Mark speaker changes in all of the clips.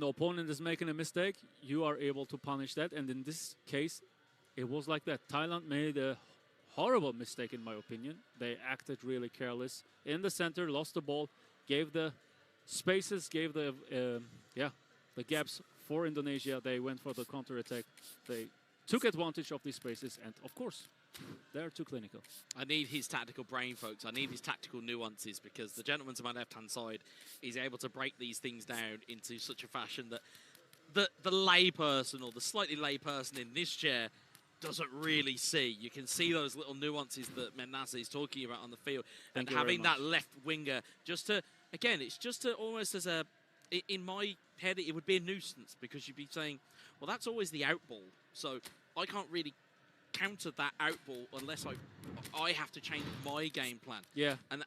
Speaker 1: the opponent is making a mistake, you are able to punish that. And in this case, it was like that. Thailand made a horrible mistake, in my opinion. They acted really careless in the center, lost the ball, gave the spaces, gave the the gaps for Indonesia. They went for the counter-attack. They took advantage of these spaces, and of course, they're too clinical.
Speaker 2: I need his tactical brain, folks. I need his tactical nuances, because the gentleman to my left-hand side is able to break these things down into such a fashion that the layperson, or the slightly layperson in this chair, doesn't really see. You can see those little nuances that Menasa is talking about on the field.
Speaker 1: Thank
Speaker 2: and
Speaker 1: you
Speaker 2: having
Speaker 1: very
Speaker 2: that left winger, just to, again, it's just to almost as a, in my head, it would be a nuisance, because you'd be saying, well, that's always the out ball. So I can't really counter that out ball unless I have to change my game plan.
Speaker 1: Yeah.
Speaker 2: And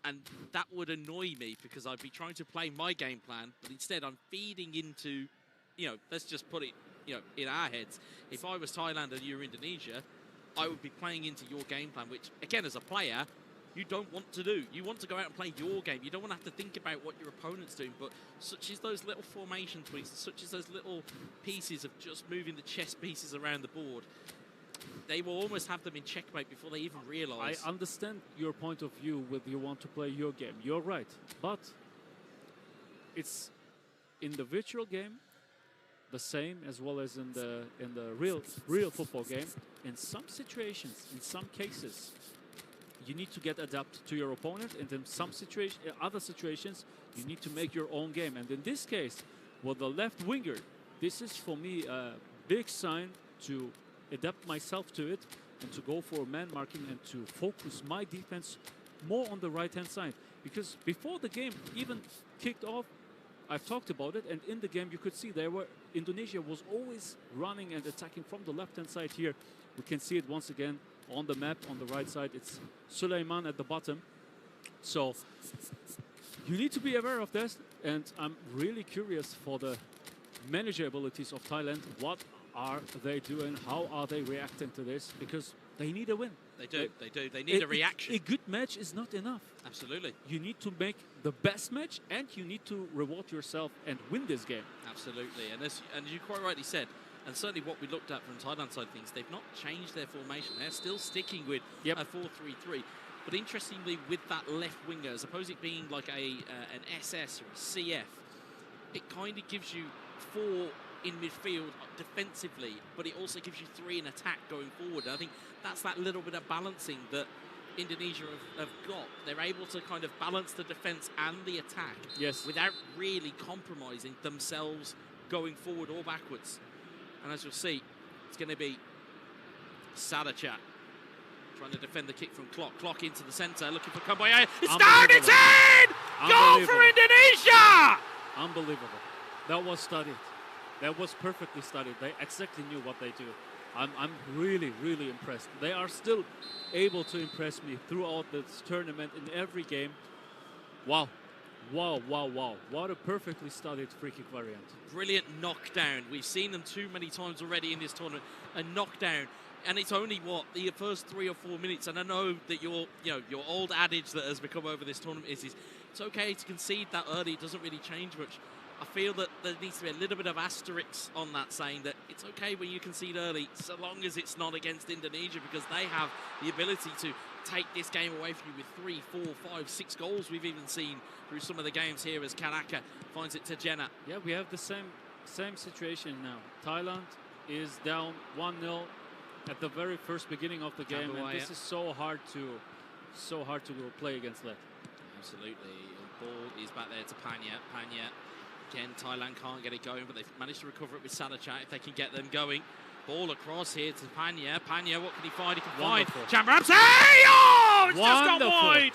Speaker 2: that would annoy me, because I'd be trying to play my game plan, but instead I'm feeding into, you know, let's just put it, you know, in our heads. If I was Thailand and you're Indonesia, I would be playing into your game plan, which, again, as a player, you don't want to do. You want to go out and play your game. You don't want to have to think about what your opponent's doing. But such as those little formation tweaks, such as those little pieces of just moving the chess pieces around the board, they will almost have them in checkmate before they even realise.
Speaker 1: I understand your point of view with you want to play your game. You're right. But it's in the virtual game the same as well as in the real football game. In some situations, in some cases, you need to get adapted to your opponent, and in some other situations, you need to make your own game. And in this case, with the left winger, this is for me a big sign to adapt myself to it and to go for man marking and to focus my defense more on the right-hand side. Because before the game even kicked off, I've talked about it, and in the game you could see Indonesia was always running and attacking from the left-hand side here. We can see it once again on the map on the right side. It's Suleiman at the bottom. So you need to be aware of this, and I'm really curious for the manager abilities of Thailand. What are they doing? How are they reacting to this? Because they need a win.
Speaker 2: They do. They need a reaction.
Speaker 1: A good match is not enough.
Speaker 2: Absolutely.
Speaker 1: You need to make the best match, and you need to reward yourself and win this game.
Speaker 2: Absolutely. And you quite rightly said, and certainly what we looked at from Thailand side of things, they've not changed their formation. They're still sticking with a 4-3-3. But interestingly, with that left winger, as opposed to it being like an SS or a CF, it kind of gives you 4 in midfield defensively, but it also gives you 3 in attack going forward. And I think that's that little bit of balancing that Indonesia have got. They're able to kind of balance the defense and the attack without really compromising themselves going forward or backwards. And as you'll see, it's going to be Sadachat trying to defend the kick from Clock. Clock into the centre, looking for Kamboya. It's down, it's in! Goal for Indonesia!
Speaker 1: Unbelievable. That was studied. That was perfectly studied. They exactly knew what they do. I'm really, really impressed. They are still able to impress me throughout this tournament in every game. Wow. Wow, wow, wow. What a perfectly studied free kick variant.
Speaker 2: Brilliant knockdown. We've seen them too many times already in this tournament. A knockdown. And it's only, what, the first 3 or 4 minutes. And I know that your old adage that has become over this tournament is it's okay to concede that early. It doesn't really change much. I feel that there needs to be a little bit of asterisk on that, saying that it's okay when you concede early, so long as it's not against Indonesia, because they have the ability to take this game away from you with 3, 4, 5, 6 goals. We've even seen through some of the games here as Karaka finds it to Jenna.
Speaker 1: Yeah, we have the same situation now. Thailand is down 1-0 at the very first beginning of the game, and this is so hard to play against that.
Speaker 2: Absolutely. The ball is back there to Panya. Again, Thailand can't get it going, but they've managed to recover it with Sadachat if they can get them going. Ball across here to Panya. Panya, what can he find? He can find Chambrams. Hey! Oh! It's just gone wide!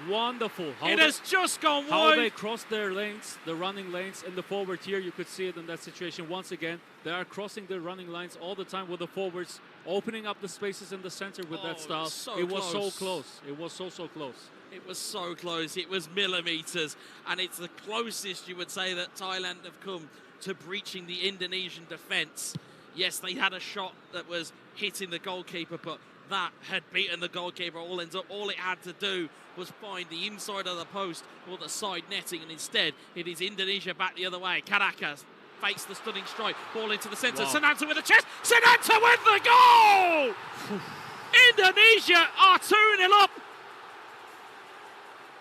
Speaker 1: Wonderful.
Speaker 2: It has just gone wide.
Speaker 1: How they crossed their lanes, the running lanes, in the forward here. You could see it in that situation once again. They are crossing their running lines all the time with the forwards, opening up the spaces in the center with that style. It was so close. It was so close.
Speaker 2: It was so close. It was millimetres, and it's the closest you would say that Thailand have come to breaching the Indonesian defence. Yes, they had a shot that was hitting the goalkeeper, but that had beaten the goalkeeper. All it had to do was find the inside of the post or the side netting, and instead it is Indonesia back the other way. Caracas face the stunning strike. Ball into the centre.
Speaker 1: Wow.
Speaker 2: Sananta with a chest. Sananta with the goal! Indonesia are 2-0 up.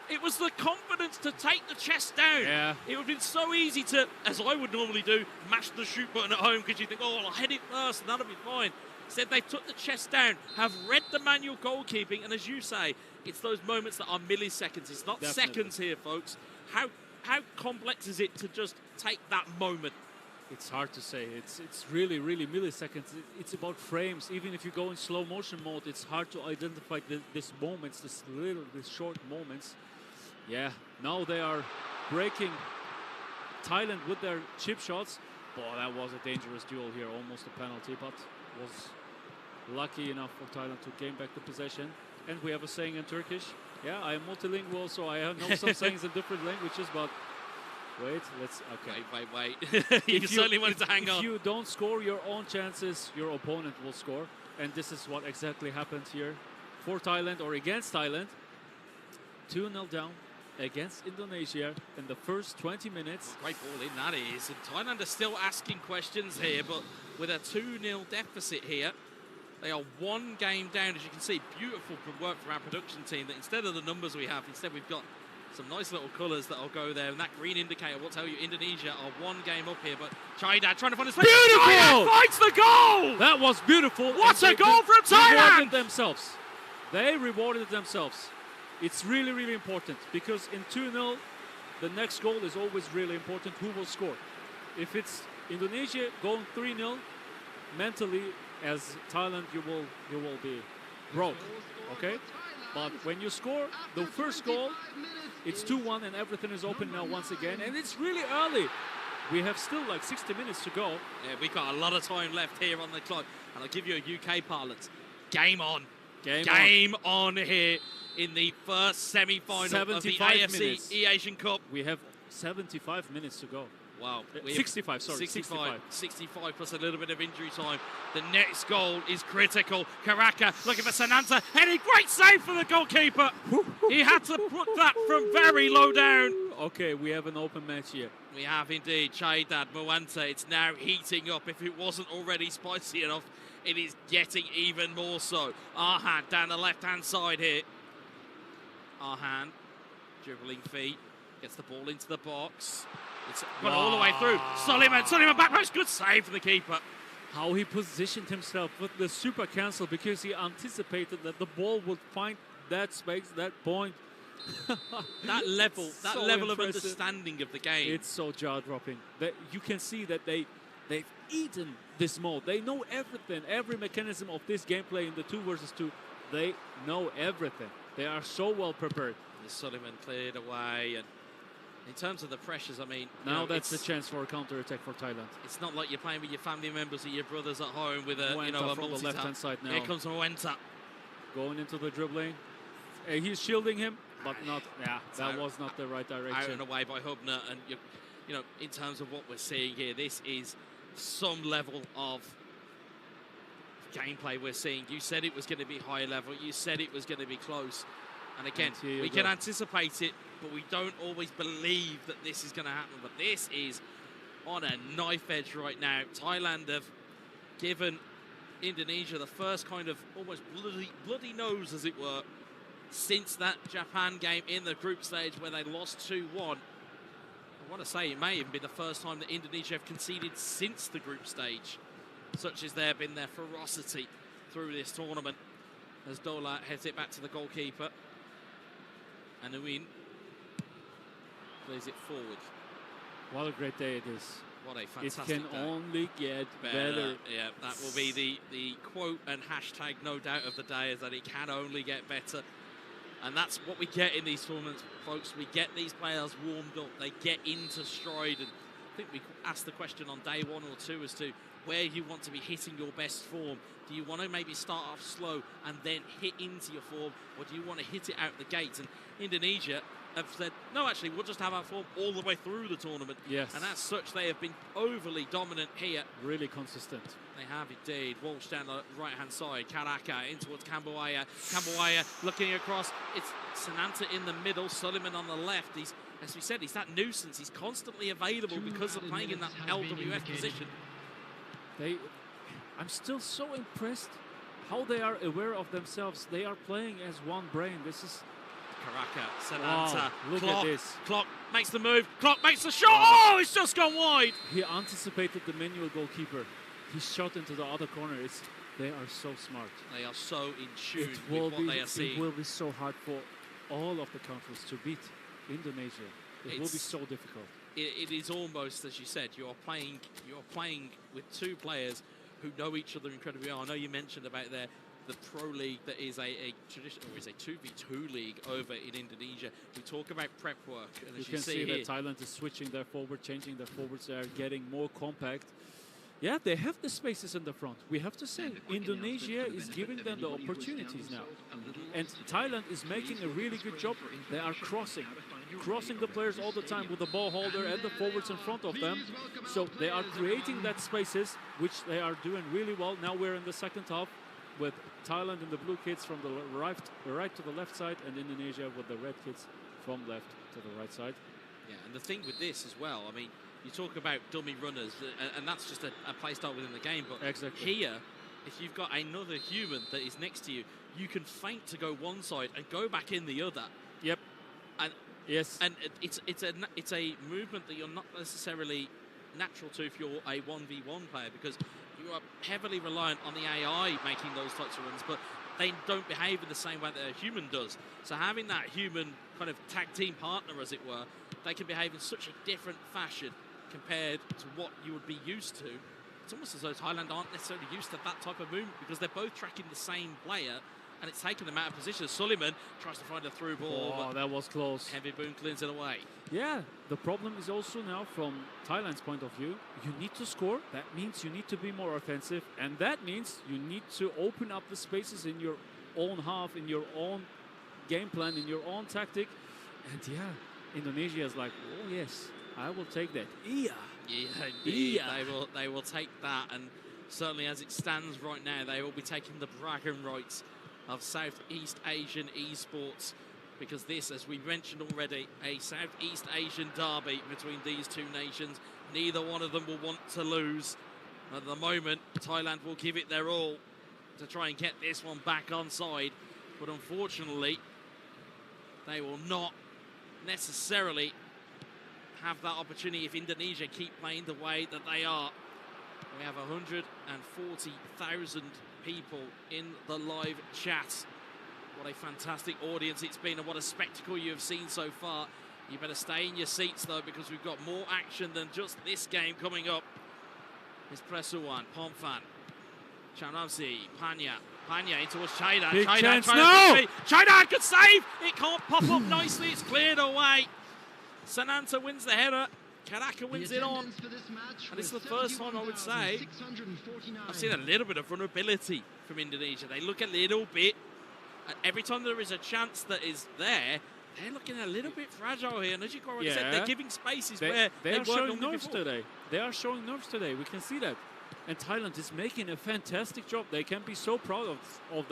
Speaker 2: It was the confidence to take the chest down.
Speaker 1: Yeah.
Speaker 2: It would have been so easy to, as I would normally do, mash the shoot button at home because you think, oh, I'll head it first and that'll be fine. Instead, they took the chest down, have read the manual goalkeeping, and as you say, it's those moments that are milliseconds. It's not seconds here, folks. How complex is it to just take that moment?
Speaker 1: It's hard to say. It's really, really milliseconds. It's about frames. Even if you go in slow motion mode, it's hard to identify these moments, these short moments. Yeah, now they are breaking Thailand with their chip shots. Boy, that was a dangerous duel here, almost a penalty, but was lucky enough for Thailand to gain back the possession. And we have a saying in Turkish. Yeah, I am multilingual, so I know some sayings in different languages, but wait, let's, okay.
Speaker 2: Wait. you certainly wanted to hang on.
Speaker 1: If you don't score your own chances, your opponent will score. And this is what exactly happened here for Thailand, or against Thailand. 2-0 down against Indonesia in the first 20 minutes.
Speaker 2: Great ball in, that is. And Thailand are still asking questions here, but with a 2-0 deficit here, they are one game down. As you can see, beautiful work from our production team, that instead of the numbers we have, instead we've got some nice little colours that'll go there, and that green indicator will tell you Indonesia are one game up here, but Chaidad trying to find his place.
Speaker 1: Beautiful!
Speaker 2: Chaidad finds the goal!
Speaker 1: That was beautiful.
Speaker 2: What a goal from Thailand!
Speaker 1: They rewarded themselves. It's really, really important, because in 2-0, the next goal is always really important. Who will score? If it's Indonesia going 3-0, mentally, as Thailand, you will be broke, okay? But when you score the first goal, it's 2-1 and everything is open now once again. And it's really early. We have still like 60 minutes to go.
Speaker 2: Yeah, we've got a lot of time left here on the clock. And I'll give you a UK parlance. Game on. Game on here in the first semi-final of the AFC eASIAN Cup.
Speaker 1: We have 75 minutes to go.
Speaker 2: Wow.
Speaker 1: 65, sorry.
Speaker 2: 65 plus a little bit of injury time. The next goal is critical. Karaka looking for Sananta. Heading, great save for the goalkeeper. He had to put that from very low down.
Speaker 1: Okay, we have an open match here.
Speaker 2: We have indeed. Chaidad, Moanta. It's now heating up. If it wasn't already spicy enough, it is getting even more so. Arhan down the left-hand side here. Arhan, dribbling feet, gets the ball into the box. It's gone all the way through. Suleiman back post. Good save from the keeper.
Speaker 1: How he positioned himself with the super cancel, because he anticipated that the ball would find that space, that point.
Speaker 2: that level of understanding of the game.
Speaker 1: It's so jaw-dropping. You can see that they've eaten this mode. They know everything, every mechanism of this gameplay in the 2 versus 2. They know everything. They are so well prepared.
Speaker 2: And Suleiman cleared away, and in terms of the pressures, I mean...
Speaker 1: Now that's the chance for a counter-attack for Thailand.
Speaker 2: It's not like you're playing with your family members or your brothers at home with a,
Speaker 1: Moanta
Speaker 2: a
Speaker 1: from the left-hand side now.
Speaker 2: Here comes Moanta.
Speaker 1: Going into the dribbling. He's shielding him, but not... Yeah, that was not the right direction.
Speaker 2: Out and away by Hubner. And, you know, in terms of what we're seeing here, this is some level of gameplay we're seeing. You said it was going to be high level. You said it was going to be close. And again, we can anticipate it, but we don't always believe that this is going to happen. But this is on a knife edge right now. Thailand have given Indonesia the first kind of almost bloody nose, as it were, since that Japan game in the group stage where they lost 2-1. I want to say it may even be the first time that Indonesia have conceded since the group stage, such as there have been their ferocity through this tournament. As Dola heads it back to the goalkeeper. And Uin plays it forward.
Speaker 1: What a great day it is.
Speaker 2: What a fantastic
Speaker 1: day. It can only get better.
Speaker 2: Yeah, that will be the quote and hashtag, no doubt, of the day, is that it can only get better. And that's what we get in these tournaments, folks. We get these players warmed up. They get into stride. And I think we asked the question on day 1 or 2 as to where you want to be hitting your best form. Do you want to maybe start off slow and then hit into your form, or do you want to hit it out the gates? And Indonesia have said, no, actually, we'll just have our form all the way through the tournament.
Speaker 1: Yes.
Speaker 2: And as such, they have been overly dominant here.
Speaker 1: Really consistent.
Speaker 2: They have indeed. Walsh down the right-hand side. Karaka in towards Kambuaya. Kambuaya looking across. It's Sananta in the middle. Suleiman on the left. He's as we said, he's that nuisance. He's constantly available because of playing in that LWF position.
Speaker 1: I'm still so impressed how they are aware of themselves. They are playing as one brain. This is
Speaker 2: Karaka, Sananta,
Speaker 1: wow, look
Speaker 2: Clock,
Speaker 1: at this.
Speaker 2: Clock makes the move, Clock makes the shot, oh, it's just gone wide.
Speaker 1: He anticipated the manual goalkeeper. He shot into the other corner. They are so smart.
Speaker 2: They are so in tune with what they are seeing.
Speaker 1: It will be so hard for all of the countries to beat Indonesia. It will be so difficult.
Speaker 2: It is almost, as you said, you're playing with two players who know each other incredibly well. I know you mentioned about the pro league that is a traditional, or is a 2v2 league over in Indonesia. We talk about prep work, and as
Speaker 1: you can see
Speaker 2: here,
Speaker 1: that Thailand is switching their forward, changing their forwards. They are getting more compact. Yeah, they have the spaces in the front. We have to say, Indonesia is giving them the opportunities now. And Thailand is making a really good job. They are crossing the players all the time with the ball holder and the forwards in front of them. So they are creating that spaces, which they are doing really well. Now we're in the second half with Thailand and the blue kids from the right to the left side, and Indonesia with the red kids from left to the right side.
Speaker 2: Yeah, and the thing with this as well, I mean, you talk about dummy runners, and that's just a play style within the game. But
Speaker 1: exactly.
Speaker 2: Here, if you've got another human that is next to you, you can feint to go one side and go back in the other.
Speaker 1: Yep.
Speaker 2: And
Speaker 1: yes.
Speaker 2: And it's a movement that you're not necessarily natural to if you're a 1v1 player, because you are heavily reliant on the AI making those types of runs, but they don't behave in the same way that a human does. So having that human kind of tag team partner, as it were, they can behave in such a different fashion compared to what you would be used to. It's almost as though Thailand aren't necessarily used to that type of movement, because they're both tracking the same player, and it's taken them out of position. Suleiman tries to find a through ball.
Speaker 1: Oh, that was close.
Speaker 2: Heavy Boon cleans it away.
Speaker 1: Yeah, the problem is also now from Thailand's point of view, you need to score. That means you need to be more offensive, and that means you need to open up the spaces in your own half, in your own game plan, in your own tactic. And yeah, Indonesia is like, oh yes, I will take that. Yeah,
Speaker 2: indeed. They will take that, and certainly as it stands right now, they will be taking the bragging rights of Southeast Asian esports, because this, as we mentioned already, a Southeast Asian derby between these two nations. Neither one of them will want to lose. At the moment, Thailand will give it their all to try and get this one back on side, but unfortunately, they will not necessarily have that opportunity if Indonesia keep playing the way that they are. We have 140,000 people in the live chat. What a fantastic audience it's been, and what a spectacle you have seen so far. You better stay in your seats though, because we've got more action than just this game coming up. It's Presuwan, Pomfan, Chanamsi, Panya in towards China.
Speaker 1: Big
Speaker 2: China
Speaker 1: chance, no!
Speaker 2: China could save! It can't pop up nicely, it's cleared away. Sananta wins the header. Karaka wins it on. And this is the first time, I would say, I've seen a little bit of vulnerability from Indonesia. They look a little bit, every time there is a chance that is there, they're looking a little bit fragile here. And as you said, they're giving spaces where they
Speaker 1: are showing nerves
Speaker 2: before.
Speaker 1: today. They are showing nerves today. We can see that. And Thailand is making a fantastic job. They can be so proud of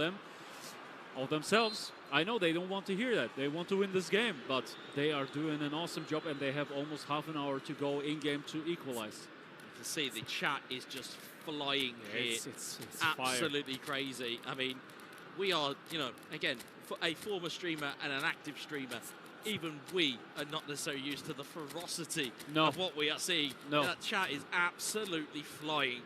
Speaker 1: themselves. I know they don't want to hear that. They want to win this game, but they are doing an awesome job, and they have almost half an hour to go in-game to equalize.
Speaker 2: You can see the chat is just flying here.
Speaker 1: It's
Speaker 2: absolutely
Speaker 1: fire.
Speaker 2: Crazy. I mean, we are, again, for a former streamer and an active streamer, even we are not necessarily used to the ferocity of what we are seeing.
Speaker 1: No.
Speaker 2: That chat is absolutely flying.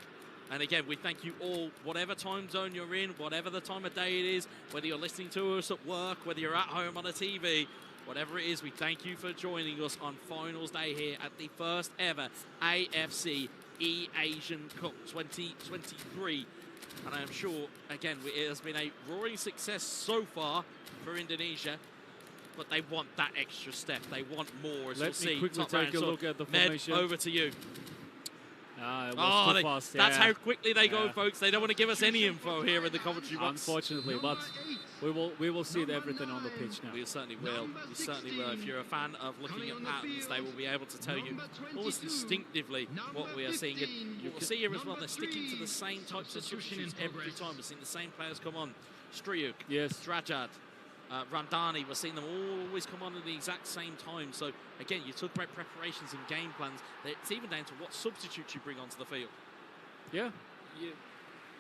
Speaker 2: And again, we thank you all, whatever time zone you're in, whatever the time of day it is, whether you're listening to us at work, whether you're at home on a TV, whatever it is, we thank you for joining us on finals day here at the first ever AFC eASIAN Cup 2023. And I am sure, again, it has been a roaring success so far for Indonesia, but they want that extra step. They want more, as you'll see.
Speaker 1: Let me quickly take a look at the formation.
Speaker 2: Med, over to you.
Speaker 1: It was too fast.
Speaker 2: That's how quickly they go, folks. They don't want to give us any info here in the commentary box.
Speaker 1: Unfortunately, but we will see everything on the pitch now.
Speaker 2: We certainly will. We certainly will. If you're a fan of looking at patterns, they will be able to tell you almost instinctively what we are seeing. And you will see here as well, they're sticking to the same types of substitutes every time. We're seeing the same players come on. Striyuk,
Speaker 1: yes,
Speaker 2: Drajad, Ramdani, we're seeing them always come on at the exact same time. So, again, you talk about preparations and game plans. It's even down to what substitutes you bring onto the field.
Speaker 1: Yeah,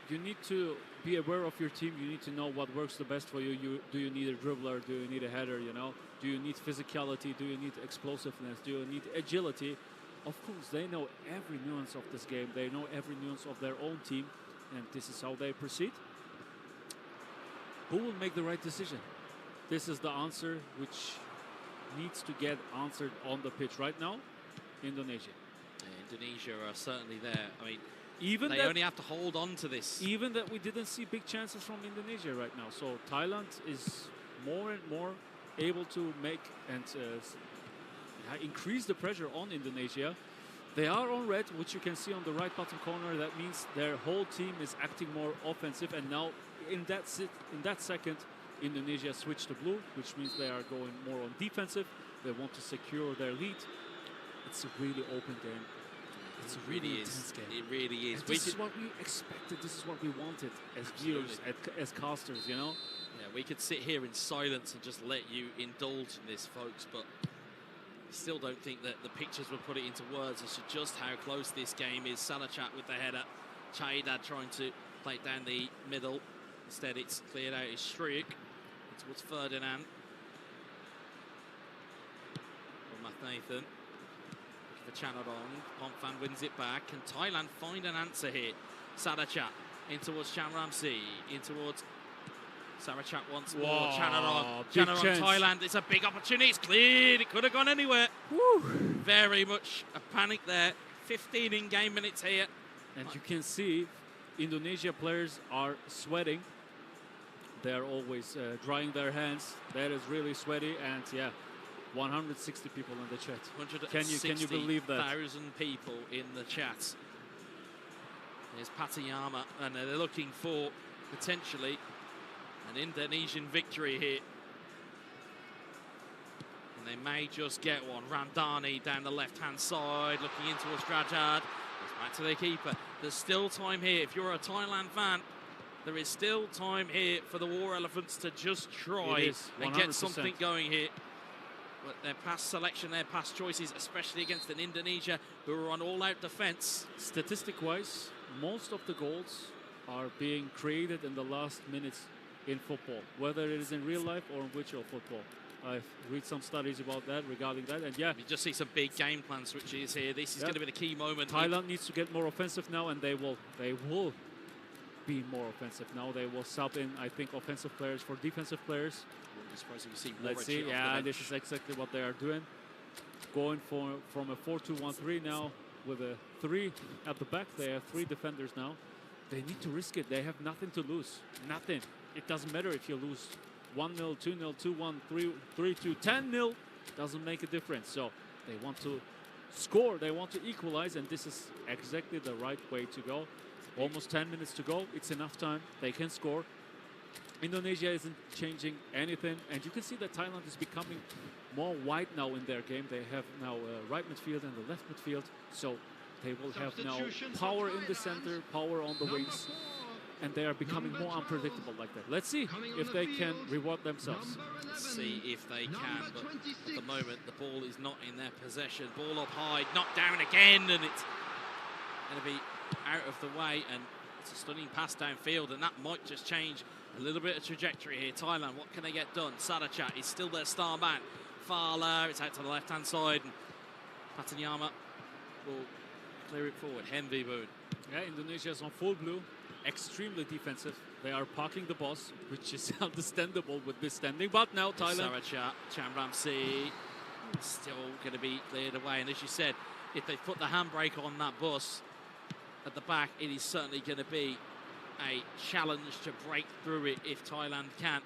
Speaker 1: you need to be aware of your team. You need to know what works the best for you. Do you need a dribbler? Do you need a header, you know? Do you need physicality? Do you need explosiveness? Do you need agility? Of course, they know every nuance of this game. They know every nuance of their own team, and this is how they proceed. Who will make the right decision? This is the answer which needs to get answered on the pitch right now. Indonesia.
Speaker 2: Indonesia are certainly there. I mean,
Speaker 1: even
Speaker 2: they only have to hold on to this.
Speaker 1: Even that we didn't see big chances from Indonesia right now. So Thailand is more and more able to make and increase the pressure on Indonesia. They are on red, which you can see on the right bottom corner. That means their whole team is acting more offensive. And now in that second, Indonesia switched to blue, which means they are going more on defensive. They want to secure their lead. It's a really open game. It's a really intense game.
Speaker 2: It really is.
Speaker 1: And this is what we expected. This is what we wanted as viewers, as casters, you know?
Speaker 2: Yeah, we could sit here in silence and just let you indulge in this, folks, but I still don't think that the pictures would put it into words as to just how close this game is. Salachat with the header. Chaidad trying to play it down the middle. Instead, it's cleared out his streak towards Ferdinand. Or Nathan. For Chanadong. Pomphan wins it back. Can Thailand find an answer here? Salachat in towards Chamramsi. In towards Salachat once more. Chanadong. Chanadong, Thailand. It's a big opportunity. It's cleared. It could have gone anywhere.
Speaker 1: Woo.
Speaker 2: Very much a panic there. 15 in-game minutes here.
Speaker 1: And you can see Indonesia players are sweating. They are always drying their hands. That is really sweaty. And yeah, 160 people in the chat. Can you believe that?
Speaker 2: 1,000 people in the chat. There's Patayama, and they're looking for potentially an Indonesian victory here. And they may just get one. Ramdani down the left-hand side, looking in towards Drajad. Back to the keeper. There's still time here. If you're a Thailand fan, there is still time here for the War Elephants to just try and get something going here. But their past selection, their past choices, especially against an Indonesia who are on all-out defense.
Speaker 1: Statistic-wise, most of the goals are being created in the last minutes in football, whether it is in real life or in virtual football. I've read some studies about that, regarding that, and yeah.
Speaker 2: You just see some big game plan switches here. This is going to be the key moment.
Speaker 1: Thailand needs to get more offensive now, and they will be more offensive now. They will sub in, I think, offensive players for defensive players. Let's see. Yeah, this is exactly what they are doing. Going from a 4-2-1-3 now with a 3 at the back. They have 3 defenders now. They need to risk it. They have nothing to lose. Nothing. It doesn't matter if you lose 1-0, 2-0, 2-1, 3-2, 10-0. Doesn't make a difference. So they want to score. They want to equalize, and this is exactly the right way to go. Almost 10 minutes to go. It's enough time. They can score. Indonesia isn't changing anything, and you can see that Thailand is becoming more wide now in their game. They have now a right midfield and a left midfield, so they will have now power in the center, power on the wings, and they are becoming more unpredictable like that. Let's see if they can reward themselves.
Speaker 2: Let's see if they can, but at the moment the ball is not in their possession. Ball up high, knocked down again, and it's going to be out of the way, and it's a stunning pass downfield, and that might just change a little bit of trajectory here. Thailand, what can they get done? Salachat is still their star man. Fala, it's out to the left-hand side, and Patanyama will clear it forward. Henry Boone.
Speaker 1: Yeah, Indonesia is on full blue, extremely defensive. They are parking the bus, which is understandable with this standing, but now Thailand.
Speaker 2: Salachat, Chamramsi, still going to be cleared away, and as you said, if they put the handbrake on that bus at the back, it is certainly going to be a challenge to break through it if Thailand can.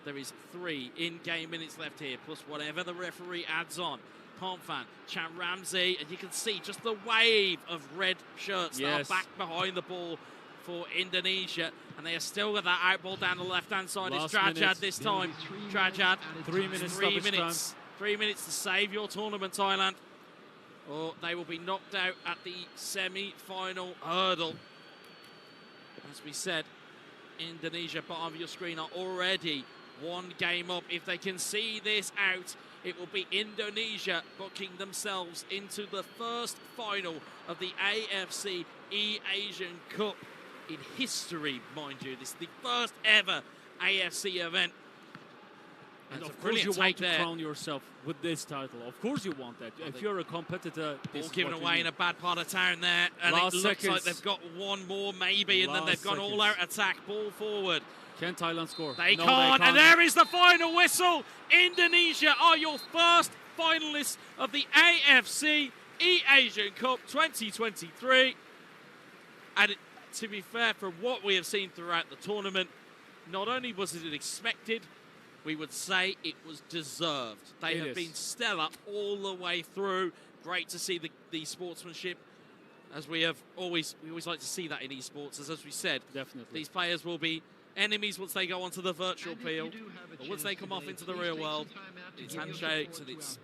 Speaker 2: There is 3 in-game minutes left here, plus whatever the referee adds on. Pomphan, Chamramsi, and you can see just the wave of red shirts that are back behind the ball for Indonesia, and they are still with that out ball down the left-hand side. It's Drajad this time. Drajad,
Speaker 1: 3 minutes.
Speaker 2: 3 minutes. 3 minutes to save your tournament, Thailand, or they will be knocked out at the semi-final hurdle. As we said, Indonesia, bottom of your screen, are already one game up. If they can see this out, it will be Indonesia booking themselves into the first final of the AFC eASIAN Cup in history, mind you. This is the first ever AFC event.
Speaker 1: And of course you want to crown yourself with this title. Of course you want that. If you're a competitor, this
Speaker 2: all
Speaker 1: is
Speaker 2: given
Speaker 1: what
Speaker 2: away
Speaker 1: you
Speaker 2: in
Speaker 1: need.
Speaker 2: a bad part of town there. And
Speaker 1: Last
Speaker 2: it looks like
Speaker 1: seconds.
Speaker 2: they've got one more maybe, and then they've gone all out attack, ball forward.
Speaker 1: Can Thailand score?
Speaker 2: They
Speaker 1: No,
Speaker 2: can't,
Speaker 1: they can't.
Speaker 2: and there is the final whistle. Indonesia are your first finalists of the AFC eASIAN Cup 2023. And to be fair, from what we have seen throughout the tournament, not only was it expected, we would say it was deserved. They have been stellar all the way through. Great to see the sportsmanship, as we always like to see that in esports. As we said,
Speaker 1: definitely
Speaker 2: these players will be enemies once they go onto the virtual field, but once they come off into the real world, it's handshakes and it's